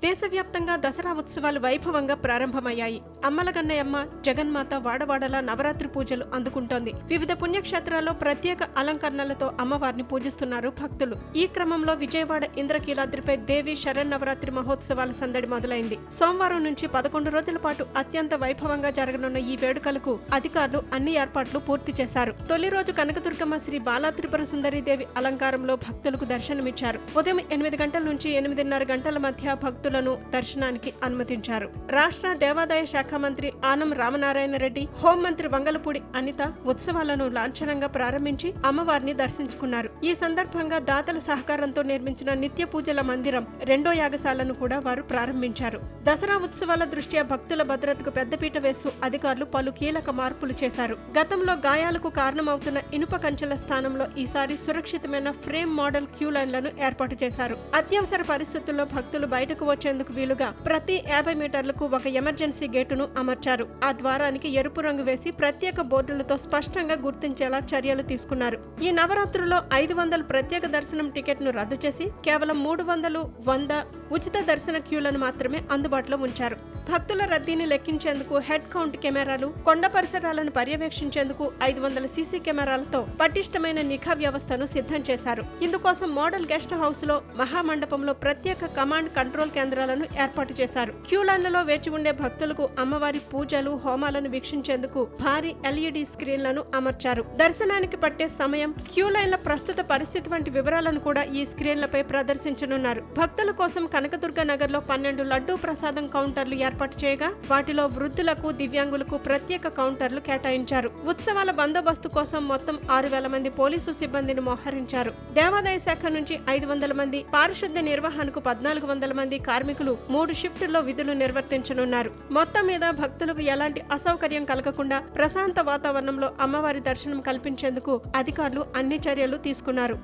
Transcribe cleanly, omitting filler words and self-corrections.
దేశవ్యాప్తంగా దసరా ఉత్సవాలు వైభవంగా ప్రారంభమయ్యాయి. అమ్మలగన్నయమ్మ జగన్మాత వాడవాడలా నవరాత్రి పూజలు అందుకుంటోంది. వివిధ పుణ్యక్షేత్రాల్లో ప్రత్యేక అలంకరణలతో అమ్మవారిని పూజిస్తున్నారు భక్తులు. ఈ క్రమంలో విజయవాడ ఇంద్రకీలాద్రిపై దేవి శరన్నవరాత్రి మహోత్సవాల సందడి మొదలైంది. సోమవారం నుంచి 11 రోజుల పాటు అత్యంత వైభవంగా జరగనున్న ఈ వేడుకలకు అధికారులు అన్ని ఏర్పాట్లు పూర్తి చేశారు. తొలి రోజు కనకదుర్గమ్మ శ్రీ బాలాత్రిపుర సుందరీదేవి అలంకారంలో భక్తులకు దర్శనమిచ్చారు. ఉదయం 8 గంటల నుంచి 8:30 గంటల మధ్య భక్తులను దర్శనానికి అనుమతించారు. రాష్ట్ర దేవాదాయ శాఖ మంత్రి ఆనం రామనారాయణ రెడ్డి, హోంమంత్రి వంగలపూడి అనిత ఉత్సవాలను లాంఛనంగా ప్రారంభించి అమ్మవారిని దర్శించుకున్నారు. ఈ సందర్భంగా దాతల సహకారంతో నిర్మించిన నిత్య పూజల మందిరం రెండో యాగశాలను కూడా వారు ప్రారంభించారు. దసరా ఉత్సవాల దృష్ట్యా భక్తుల భద్రతకు పెద్దపీట వేస్తూ అధికారులు పలు కీలక మార్పులు చేశారు. గతంలో గాయాలకు కారణమవుతున్న ఇనుప కంచెల స్థానంలో ఈసారి సురక్షితమైన ఫ్రేమ్ మోడల్ క్యూ లైన్లను ఏర్పాటు చేశారు. అత్యవసర పరిస్థితుల్లో భక్తులు బయటకు వచ్చేందుకు వీలుగా ప్రతి 50 మీటర్లకు ఒక ఎమర్జెన్సీ గేటును అమర్చారు. ఆ ద్వారానికి ఎరుపు రంగు వేసి ప్రత్యేక బోర్డులతో స్పష్టంగా గుర్తించేలా చర్యలు తీసుకున్నారు. ఈ నవరాత్రుల్లో 500 ప్రత్యేక దర్శనం టికెట్ను రద్దు చేసి కేవలం 300, 100 ఉచిత దర్శన క్యూలను మాత్రమే అందుబాటులో ఉంచారు. భక్తుల రద్దీని లెక్కించేందుకు హెడ్ కౌంట్ కెమెరాలు, కొండ పరిసరాలను పర్యవేక్షించేందుకు 500 సీసీ కెమెరాలతో పటిష్టమైన నిఘా వ్యవస్థను సిద్ధం చేశారు. ఇందుకోసం మోడల్ గెస్ట్ హౌస్ లో, మహామండపంలో ప్రత్యేక కమాండ్ కంట్రోల్ కేంద్రాలను ఏర్పాటు చేశారు. క్యూ లైన్లలో వేచి ఉండే భక్తులకు అమ్మవారి పూజలు, హోమాలను వీక్షించేందుకు భారీ LED స్క్రీన్లను అమర్చారు. దర్శనానికి పట్టే సమయం, క్యూ లైన్ల ప్రస్తుత పరిస్థితి వంటి వివరాలను కూడా ఈ స్క్రీన్లపై ప్రదర్శించనున్నారు. భక్తుల కోసం కనకదుర్గ నగర్ లో 12 లడ్డూ ప్రసాదం కౌంటర్లు ఏర్పాటు చేయగా వాటిలో వృద్ధులకు, దివ్యాంగులకు ప్రత్యేక కౌంటర్లు కేటాయించారు. ఉత్సవాల బందోబస్తు కోసం మొత్తం 6,000 మంది పోలీసు సిబ్బందిని మోహరించారు. దేవాదాయ శాఖ నుంచి 500 మంది, పారిశుద్ధ్య నిర్వహణకు 1,400 మంది కార్మికులు 3 షిఫ్టుల్లో విధులు నిర్వర్తించనున్నారు. మొత్తం మీద భక్తులకు ఎలాంటి అసౌకర్యం కలగకుండా ప్రశాంత వాతావరణంలో అమ్మవారి దర్శనం కల్పించేందుకు అధికారులు అన్ని చర్యలు తీసుకున్నారు.